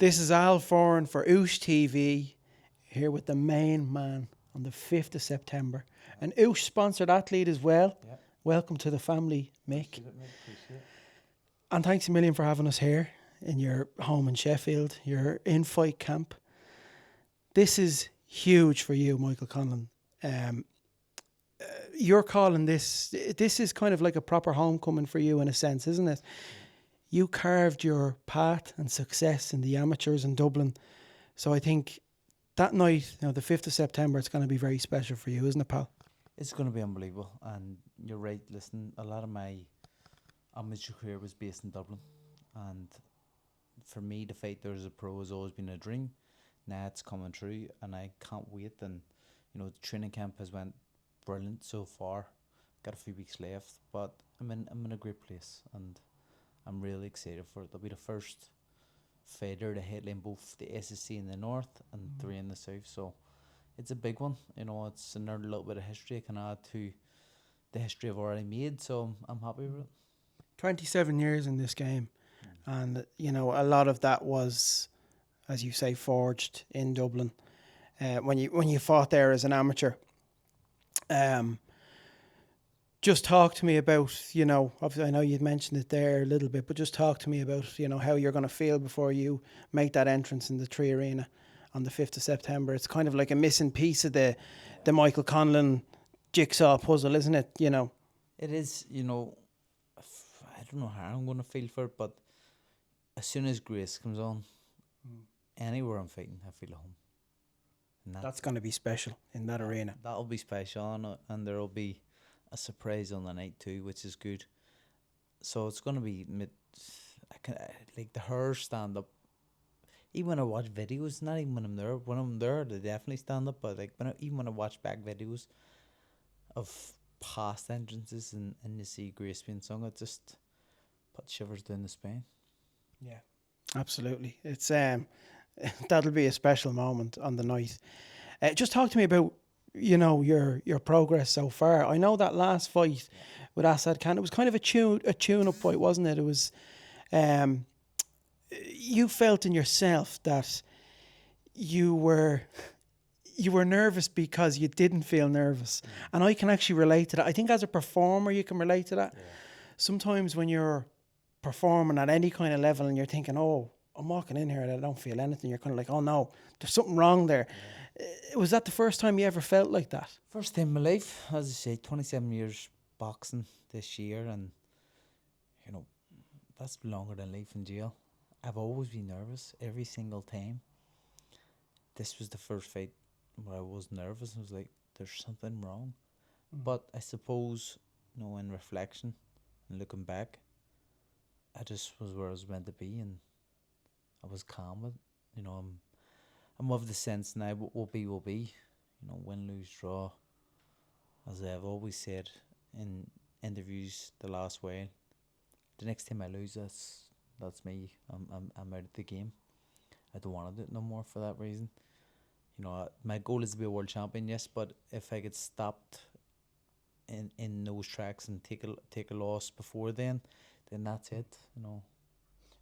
This is Al Foran for OooschTV, here with the main man on the 5th of September. An Oosh sponsored athlete as well. Yeah. Welcome to the family, Mick. Appreciate it, mate. Appreciate it. And thanks a million for having us here in your home in Sheffield, your in-fight camp. This is huge for you, Michael Conlan. You're calling this is kind of like a proper homecoming for you in a sense, isn't it? You carved your path and success in the amateurs in Dublin. So I think that night, the 5th of September, it's going to be very special for you, isn't it, pal? It's going to be unbelievable. And you're right, listen, a lot of my amateur career was based in Dublin. And for me, to fight there as a pro has always been a dream. Now it's coming true, and I can't wait. And, the training camp has went brilliant so far. Got a few weeks left, but I'm in a great place, and I'm really excited for it. They'll be the first fighter to headline both the SSC in the north and 3 in the south. So it's a big one. It's another little bit of history I can add to the history I've already made. So I'm happy with it. 27 years in this game. And, a lot of that was, as you say, forged in Dublin. When you fought there as an amateur. Just talk to me about, obviously I know you'd mentioned it there a little bit, but just talk to me about, how you're going to feel before you make that entrance in the 3 Arena on the 5th of September. It's kind of like a missing piece of the Michael Conlan jigsaw puzzle, isn't it? It is, I don't know how I'm going to feel for it, but as soon as Grace comes on, anywhere I'm fighting, I feel at home. And that's going to be special in that arena. That'll be special, and there'll be a surprise on the night too, which is good. So it's going to be like the hair stand up. Even when I watch videos, not even when I'm there. When I'm there, they definitely stand up. But even when I watch back videos of past entrances and you see Grace being sung, it just put shivers down the spine. Yeah, absolutely. It's that'll be a special moment on the night. Just talk to me about your progress so far. I know that last fight with Assad Khan, it was kind of a tune-up fight, wasn't it? It was, you felt in yourself that you were nervous because you didn't feel nervous. And I can actually relate to that. I think as a performer, you can relate to that. Yeah. Sometimes when you're performing at any kind of level and you're thinking, oh, I'm walking in here and I don't feel anything, you're kind of like, oh no, there's something wrong there. Yeah. Was that the first time you ever felt like that? First time in my life, as I say, 27 years boxing this year, and that's longer than life in jail. I've always been nervous every single time. This was the first fight where I was nervous. I was like, there's something wrong. But I suppose, in reflection and looking back, I just was where I was meant to be, and I was calm with it. I'm of the sense now, what will be will be. Win, lose, draw. As I've always said in interviews the last while, the next time I lose, that's me. I'm out of the game. I don't want to do it no more for that reason. My goal is to be a world champion, yes, but if I get stopped in those tracks and take a loss before then that's it.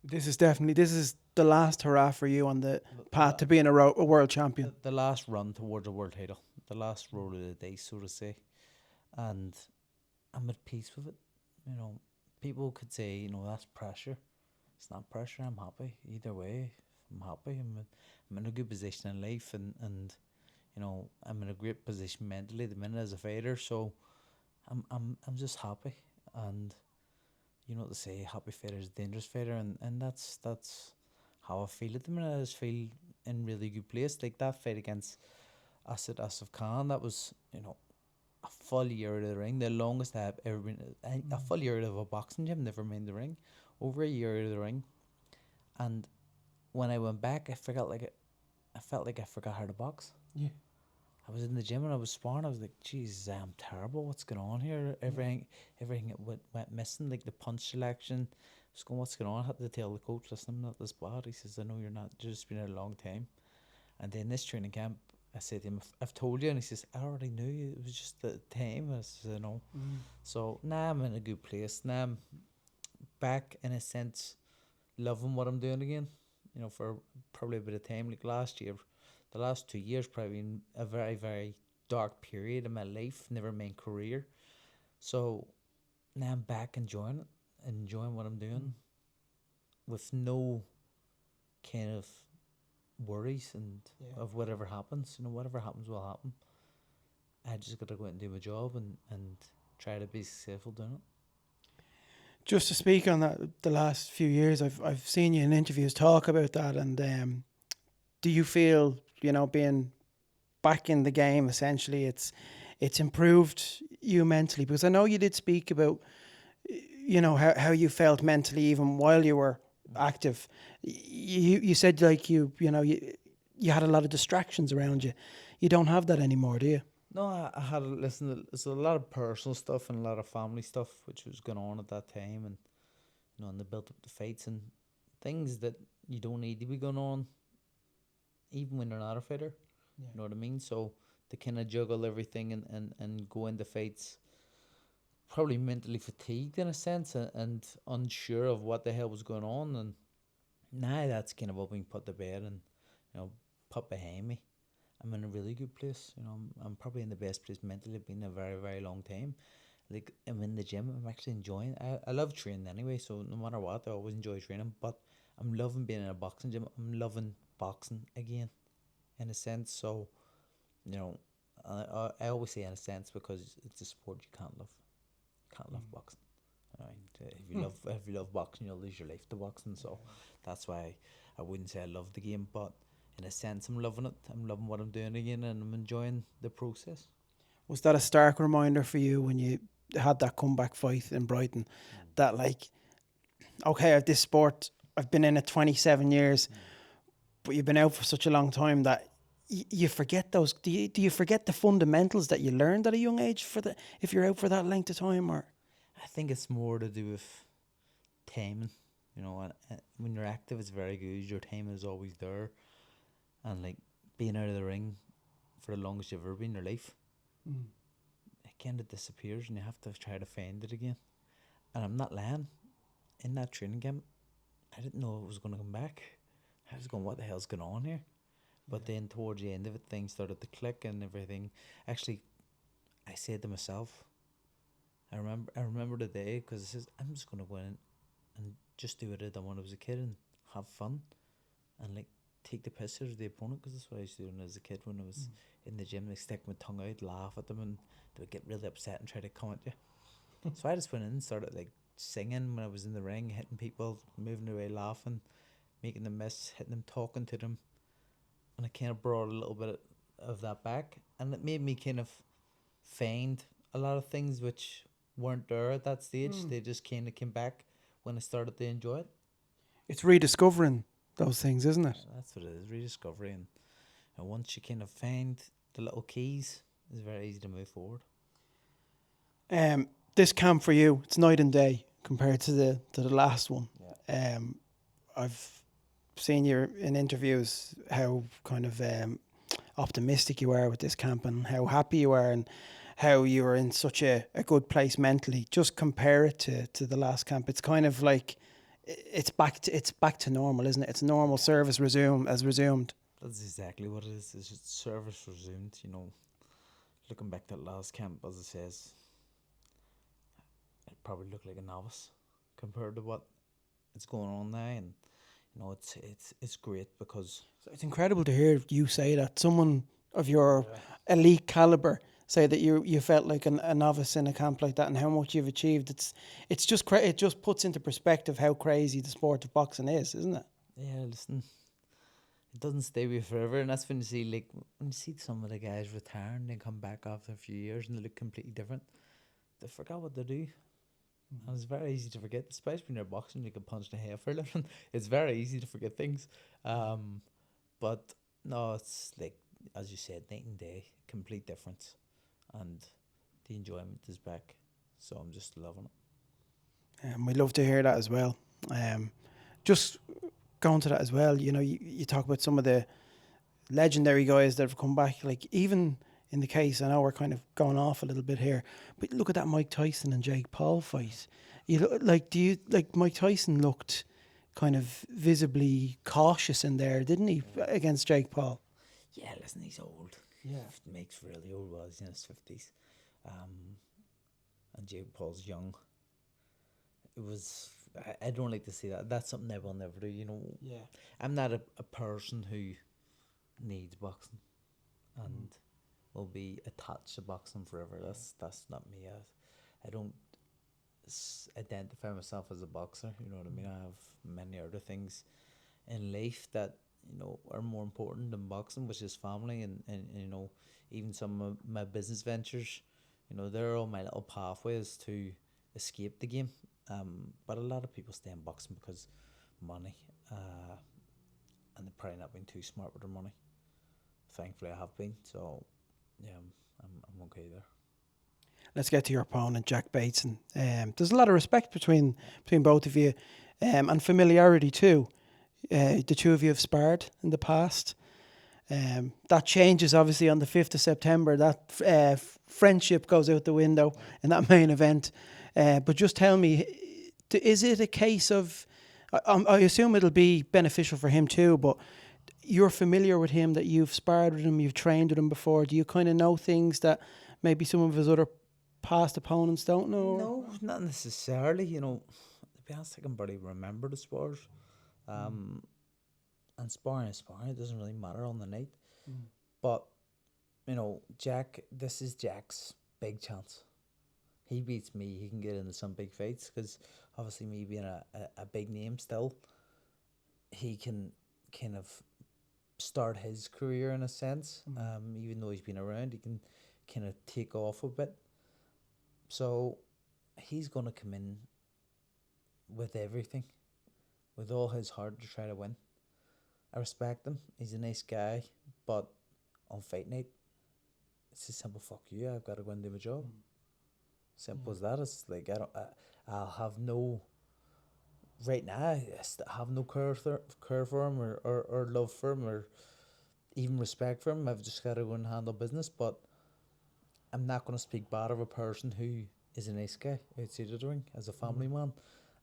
This is the last hurrah for you on the path to being a world champion. The last run towards a world title, the last roll of the dice, so to say, and I'm at peace with it. People could say, that's pressure. It's not pressure. I'm happy either way. I'm happy. I'm in a good position in life, and I'm in a great position mentally at the minute as a fighter. So I'm just happy, and to say happy fighter is a dangerous fighter, and that's how I feel at the minute. I just feel in really good place. Like that fight against Assad Khan, that was a full year out of the ring, the longest I've ever been. A full year out of a boxing gym, never mind the ring, over a year out of the ring. And when I went back, I felt like I forgot how to box. Yeah. I was in the gym and I was sparring. I was like, "Jesus, I'm terrible. What's going on here?" Everything went missing. Like the punch selection. I was going, "What's going on?" I had to tell the coach, "Listen, I'm not this bad." He says, "I know you're not. You've just been here a long time." And then this training camp, I said to him, "I've told you," and he says, "I already knew. It was just the time." I said, "No." So now I'm in a good place. Now I'm back in a sense, loving what I'm doing again. you know, for probably a bit of time. Like last year, the last 2 years probably been a very, very dark period in my life, never my career. So now I'm back enjoying it, enjoying what I'm doing with no kind of worries and of whatever happens. You know, whatever happens will happen. I just got to go out and do my job and try to be successful doing it. Just to speak on that, the last few years, I've seen you in interviews talk about that, and do you feel, you know, being back in the game, essentially, it's improved you mentally? Because I know you did speak about, you know, how you felt mentally even while you were active. You said like you know you had a lot of distractions around you. You don't have that anymore, do you? No, I had to listen to, it's a lot of personal stuff and a lot of family stuff which was going on at that time, and you know, and they built up the fights and things that you don't need to be going on, even when you're not a fighter. You know what I mean? So to kind of juggle everything and go into fights, probably mentally fatigued in a sense, and unsure of what the hell was going on. And now that's kind of all being put to bed and, you know, put behind me. I'm in a really good place. You know, I'm probably in the best place mentally I've been in a very, very long time. Like, I'm in the gym. I'm actually enjoying it. I love training anyway, so no matter what, I always enjoy training. But I'm loving being in a boxing gym. I'm loving boxing again, in a sense. So, you know, I always say in a sense because it's a sport you can't love. You can't love boxing. I mean, if you love boxing, you'll lose your life to boxing. So that's why I wouldn't say I love the game, but in a sense, I'm loving it. I'm loving what I'm doing again, and I'm enjoying the process. Was that a stark reminder for you when you had that comeback fight in Brighton? That like, okay, I have this sport, I've been in it 27 years, but you've been out for such a long time that you forget those. Do you forget the fundamentals that you learned at a young age if you're out for that length of time? Or I think it's more to do with timing. You know, when you're active, it's very good. Your timing is always there, and like being out of the ring for the longest you've ever been in your life, it kind of disappears, and you have to try to find it again. And I'm not lying. In that training camp, I didn't know it was going to come back. I was going, what the hell's going on here? But then towards the end of it, things started to click and everything. Actually, I said to myself, I remember the day, because I says, I'm just going to go in and just do what I did when I was a kid and have fun and like take the piss out of the opponent, because that's what I used to do when I was a kid. When I was in the gym, they stick my tongue out, laugh at them, and they would get really upset and try to come at you. So I just went in and started like singing when I was in the ring, hitting people, moving away, laughing, making them miss, hitting them, talking to them. And I kind of brought a little bit of that back, and it made me kind of find a lot of things which weren't there at that stage. They just kind of came back when I started to enjoy it. it's rediscovering those things, isn't it? That's what it is, rediscovery. And once you kind of find the little keys, it's very easy to move forward. This camp for you, it's night and day compared to the last one. I've seen you in interviews how kind of optimistic you are with this camp and how happy you are and how you are in such a good place mentally. Just compare it to the last camp. It's kind of like it's back to normal, isn't it? It's normal service resumed. That's exactly what it is. It's just service resumed. You know, looking back to that last camp, as it says, it probably looked like a novice compared to what is going on now, and you know, it's great because It's incredible to hear you say that. Someone of your elite caliber say that you felt like a novice in a camp like that, and how much you've achieved. It's just it just puts into perspective how crazy the sport of boxing is, isn't it? yeah, listen, it doesn't stay with you forever, and that's when you see some of the guys retire and they come back after a few years and they look completely different. They forgot what they do. And it's very easy to forget, especially when you're boxing. You can punch the hair for a living. It's very easy to forget things. But no, it's like, as you said, night and day, complete difference, and the enjoyment is back. So I'm just loving it. We'd love to hear that as well. Just going to that as well, you know, you talk about some of the legendary guys that have come back, like even in the case, I know we're kind of going off a little bit here, but look at that Mike Tyson and Jake Paul fight. Do you like Mike Tyson looked kind of visibly cautious in there, didn't he, against Jake Paul? Yeah, listen, he's old. Yeah. Makes really old. Well, he's in his 50s. And Jake Paul's young. It was. I don't like to see that. That's something I will never do. You know. Yeah. I'm not a person who needs boxing, and will be attached to boxing forever. That's not me. I don't identify myself as a boxer. You know what I mean? I have many other things in life that are more important than boxing, which is family and even some of my business ventures. They're all my little pathways to escape the game. But a lot of people stay in boxing because money, and they're probably not being too smart with their money. Thankfully, I have been. So, yeah, I'm okay there. Let's get to your opponent, Jack Bateson. There's a lot of respect between both of you, and familiarity too. The two of you have sparred in the past. That changes obviously on the 5th of September. That friendship goes out the window in that main event. But just tell me, is it a case of, I assume it'll be beneficial for him too, but you're familiar with him, that you've sparred with him, you've trained with him before. Do you kind of know things that maybe some of his other past opponents don't know? No, not necessarily. To be honest, I can barely remember the spars. And sparring is sparring. It doesn't really matter on the night. But, Jack, this is Jack's big chance. He beats me, he can get into some big fights, because obviously me being a big name still, he can kind of start his career in a sense. Even though he's been around, he can kind of take off a bit. So he's going to come in with everything, with all his heart to try to win. I respect him. He's a nice guy, but on fight night, it's a simple fuck you. I've got to go and do my job. Simple as that. It's like I'll have no. Right now, I have no care for him or love for him or even respect for him. I've just got to go and handle business. But I'm not going to speak bad of a person who is a nice guy outside of the ring, as a family man,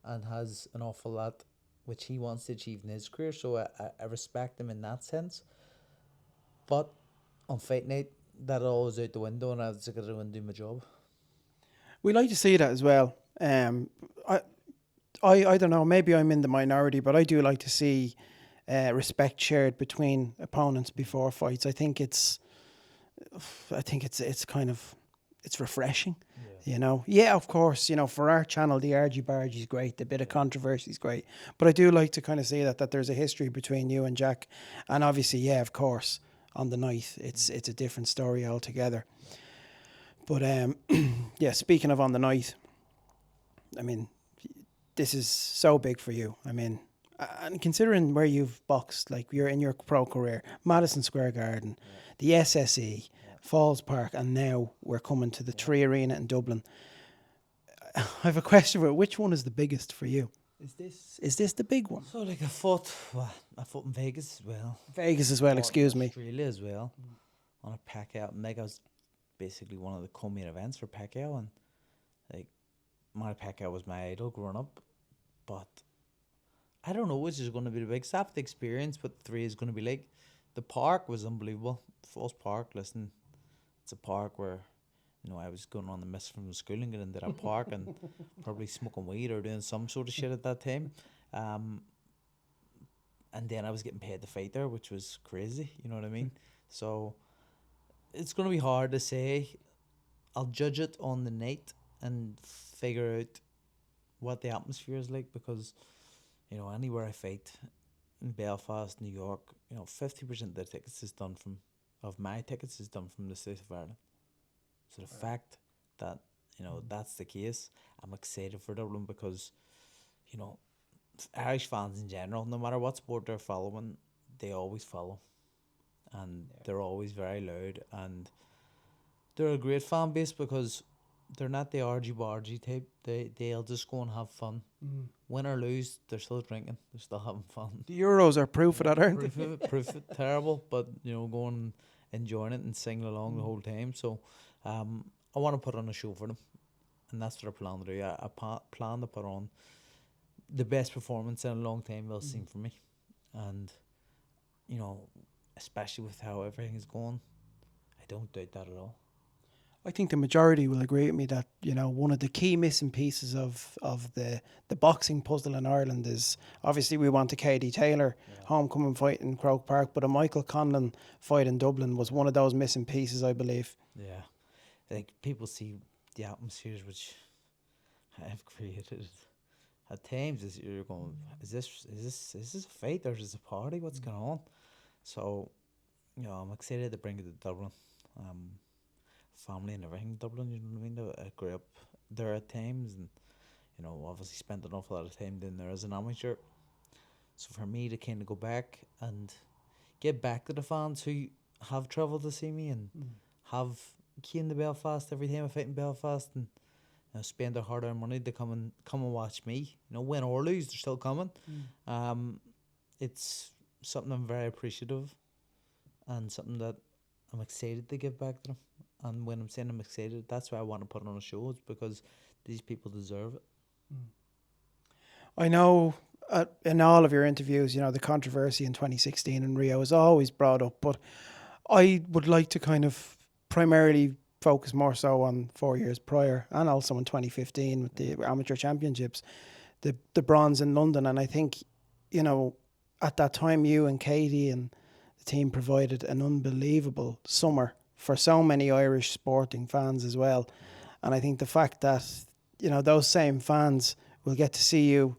and has an awful lot which he wants to achieve in his career. So I respect him in that sense. But on fight night, that all is out the window, and I've just got to go and do my job. We like to see that as well. I don't know, maybe I'm in the minority, but I do like to see respect shared between opponents before fights. I think it's kind of, it's refreshing. Yeah, of course, for our channel, the argy bargy is great, the bit of controversy is great, but I do like to kind of see that there's a history between you and Jack, and obviously, yeah, of course, on the night, it's a different story altogether. But yeah, speaking of on the night, I mean, this is so big for you. I mean, and considering where you've boxed, like you're in your pro career, Madison Square Garden, the SSE, Falls Park, and now we're coming to the Tree Arena in Dublin. I have a question for which one is the biggest for you? Is this the big one? So like I fought in Vegas as well. Vegas as well, excuse me. Australia as well, on a Pacquiao. And like I was basically one of the co-main events for Pacquiao, and like Manny Pacquiao was my idol growing up. But I don't know which is going to be the biggest. After the experience, what 3 is going to be like. The park was unbelievable. Falls Park, listen, it's a park where I was going on the miss from school and getting into that park and probably smoking weed or doing some sort of shit at that time. And then I was getting paid to fight there, which was crazy. You know what I mean? So it's going to be hard to say. I'll judge it on the night and figure out what the atmosphere is like, because anywhere I fight in Belfast, New York, 50% of the tickets is done from my tickets is done from the south of Ireland. So the fact that that's the case, I'm excited for Dublin, because Irish fans in general, no matter what sport they're following, they always follow, and they're always very loud, and they're a great fan base because they're not the argy-bargy type. They'll just go and have fun. Win or lose, they're still drinking. They're still having fun. The Euros are proof of that, aren't they? Proof of it. Terrible, but going enjoying it and singing along the whole time. So I want to put on a show for them, and that's what I plan to do. I plan to put on the best performance in a long time they'll seen from me. And, you know, especially with how everything is going, I don't doubt that at all. I think the majority will agree with me that, you know, one of the key missing pieces of the boxing puzzle in Ireland is, obviously we want a Katie Taylor homecoming fight in Croke Park, but a Michael Conlan fight in Dublin was one of those missing pieces, I believe. Yeah. Like, people see the atmospheres which I've created. At times, you're going, is this a fight or is this a party? What's going on? So, you know, I'm excited to bring it to Dublin. Family and everything in Dublin, you know what I mean? I grew up there at times, and, you know, obviously spent an awful lot of time down there as an amateur. So for me to kind of go back and get back to the fans who have travelled to see me and have came to Belfast every time I fight in Belfast, and, you know, spend their hard-earned money to come and watch me. You know, win or lose, they're still coming. It's something I'm very appreciative, and something that I'm excited to give back to them. And when I'm saying I'm excited, that's why I want to put on a show. It's because these people deserve it. I know in all of your interviews, you know, the controversy in 2016 in Rio is always brought up, but I would like to kind of primarily focus more so on 4 years prior, and also in 2015 with the amateur championships, the bronze in London. And I think, you know, at that time, you and Katie and the team provided an unbelievable summer for so many Irish sporting fans as well. And I think the fact that, you know, those same fans will get to see you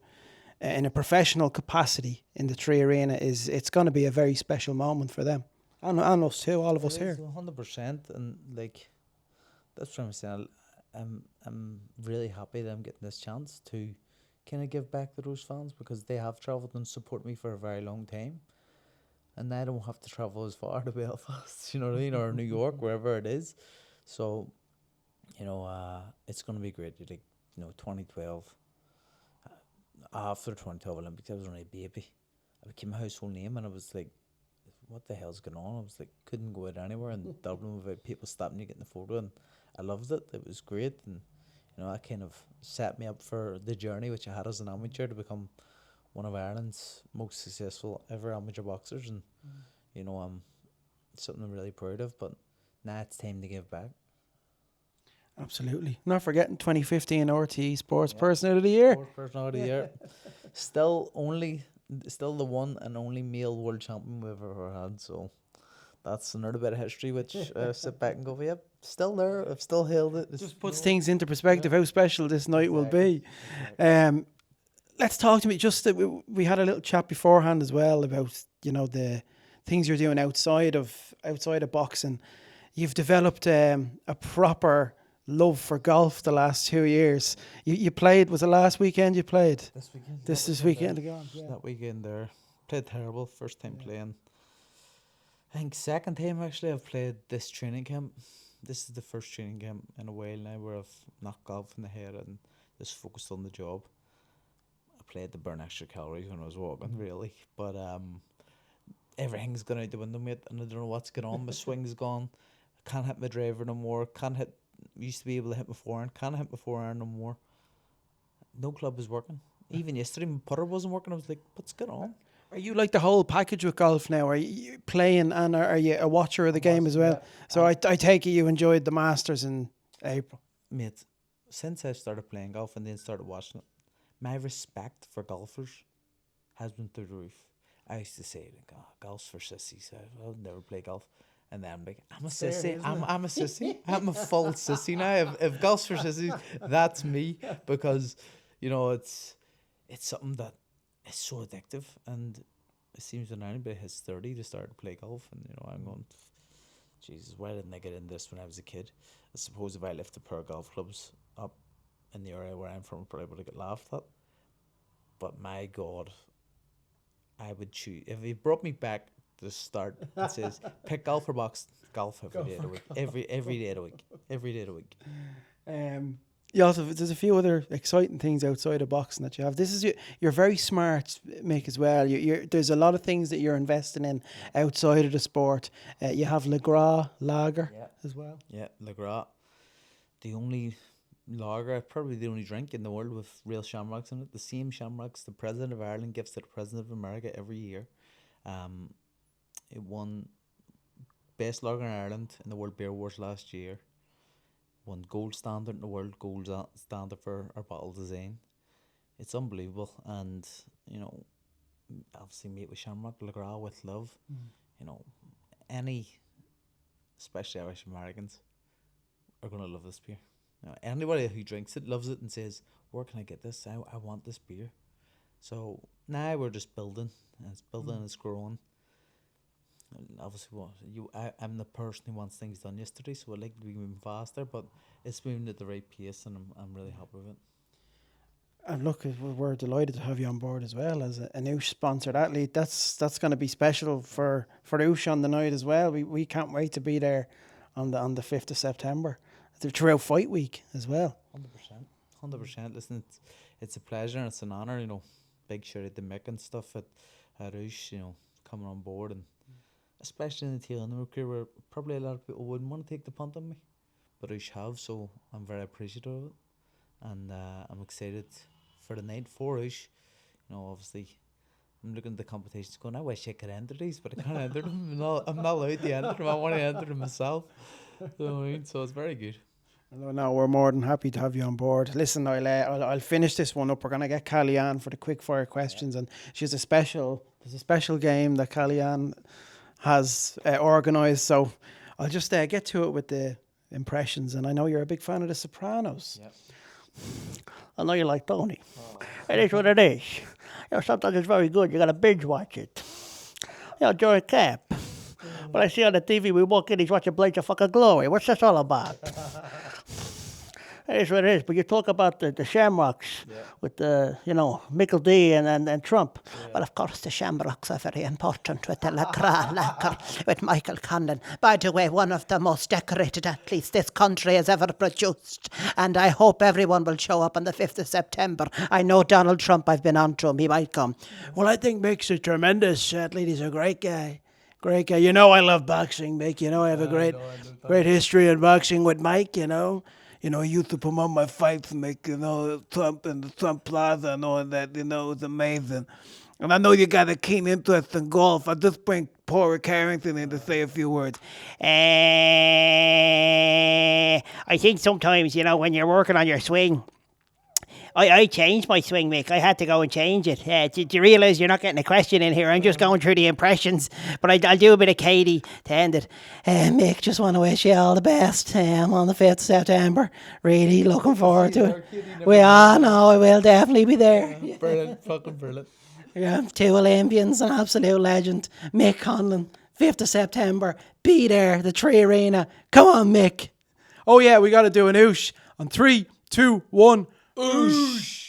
in a professional capacity in the Tree Arena it's going to be a very special moment for them. And us too, all of us here. 100%. And, like, that's what I'm saying. I'm really happy that I'm getting this chance to kind of give back to those fans, because they have travelled and supported me for a very long time. And I don't have to travel as far to Belfast, you know what I mean, or New York, wherever it is. So, you know, it's going to be great. Like, you know, 2012, after 2012 Olympics, I was only a baby. I became a household name, and I was like, what the hell's going on? I was like, couldn't go out anywhere in Dublin without people stopping you, getting the photo, and I loved it. It was great, and, you know, that kind of set me up for the journey which I had as an amateur to become one of Ireland's most successful ever amateur boxers. And, you know, something I'm really proud of. But now it's time to give back. Absolutely. Not forgetting 2015 RTE Sports Person of the Year. Sports Person of the Year. Still the one and only male world champion we've ever had. So that's another bit of history which I sit back and go, yep, still there. I've still held it. Just puts things into perspective how special this night will be. Let's talk to me. Just we had a little chat beforehand as well about, you know, the things you're doing outside of boxing. You've developed a proper love for golf the last 2 years. You played, was it last weekend you played? This weekend. This weekend again. Yeah. That weekend there. Played terrible. First time playing. I think second time actually I've played this training camp. This is the first training camp in a while now where I've knocked golf in the head and just focused on the job. I played to burn extra calories when I was walking, really. But everything's gone out the window, mate, and I don't know what's going on. My swing's gone. I can't hit my driver no more. Used to be able to hit my forehand. Can't hit my forehand no more. No club is working. Even yesterday, my putter wasn't working. I was like, what's going on? Are you like the whole package with golf now? Are you playing, and are you a watcher of the game as well? Yeah. So I take it you enjoyed the Masters in April. Mate, since I started playing golf and then started watching it, my respect for golfers has been through the roof. I used to say, like, golf's for sissies. I'll never play golf. And then I'm like, I'm a sissy. I'm a sissy. I'm a full sissy now. If golf's for sissies, that's me. Because, you know, it's something that is so addictive. And it seems when anybody hits 30 to start to play golf. And, you know, I'm going, Jesus, why didn't I get into this when I was a kid? I suppose if I left a pair of golf clubs up in the area where I'm from, I'd probably would have get laughed at. But my God, I would choose. If he brought me back to the start, it says, pick golf or box. Golf every day of the week. Every day of the week. Every day of the week. You also, there's a few other exciting things outside of boxing that you have. You're very smart, Mick, as well. There's a lot of things that you're investing in outside of the sport. You have Le Gras Lager as well. Yeah, Le Gras. The only lager, probably the only drink in the world with real shamrocks in it. The same shamrocks the President of Ireland gives to the President of America every year. It won best lager in Ireland in the World Beer Awards last year. Won gold standard in the world, standard for our bottle design. It's unbelievable, and obviously made with Shamrock Lager with love. Any, especially Irish Americans, are gonna love this beer. Anybody who drinks it loves it and says, "Where can I get this? I want this beer." So now we're just building, and it's building, and it's growing. And obviously, I'm the person who wants things done yesterday, so I'd like to be moving faster, but it's moving at the right pace, and I'm really happy with it. And look, we're delighted to have you on board as well as an Oosh sponsored athlete. That's going to be special for Oosh on the night as well. We can't wait to be there on the 5th of September. Throughout fight week as well. 100%. Listen, it's a pleasure and it's an honour. Big shout out to Mick and stuff at Oosh. Coming on board, and especially in the tail end of my career, where probably a lot of people wouldn't want to take the punt on me, but Oosh have. So I'm very appreciative of it, and I'm excited for the night for Oosh. Obviously, I'm looking at the competitions going, I wish I could enter these, but I can't enter them. I'm not allowed to enter them. I want to enter them myself. So it's very good. No, we're more than happy to have you on board. Listen, I'll finish this one up. We're gonna get Callie-Ann for the quick fire questions, and there's a special game that Callie-Ann has organised. So I'll just get to it with the impressions. And I know you're a big fan of The Sopranos. Yep. I know you like Tony. It is what it is. Sometimes it's very good. You gotta binge watch it. During camp. But I see on the TV, we walk in, he's watching Blades of fucking Glory. What's this all about? It is what it is. But you talk about the Shamrocks with the, Michael D and Trump. Yeah. Well, of course, the Shamrocks are very important with the lacquer with Michael Conlan. By the way, one of the most decorated athletes this country has ever produced. And I hope everyone will show up on the 5th of September. I know Donald Trump, I've been on to him. He might come. Well, I think Mick's a tremendous athlete. He's a great guy. Great guy. I love boxing, Mick. I have a great history in boxing with Mike, he used to promote my fights, Mick, Trump and the Trump Plaza and all that, it was amazing. And I know you got a keen interest in golf. I'll just bring Paul Rick Harrington in to say a few words. I think sometimes, when you're working on your swing, I changed my swing, Mick. I had to go and change it. Do you realise you're not getting a question in here? I'm just going through the impressions. But I'll do a bit of Katie to end it. Mick, just want to wish you all the best on the 5th of September. Really looking forward to it. We all know I will definitely be there. Brilliant, fucking brilliant. Yeah, two Olympians, an absolute legend. Mick Conlan, 5th of September. Be there, the Tree Arena. Come on, Mick. Oh yeah, we got to do an Oosh on 3, 2, 1. Oosh!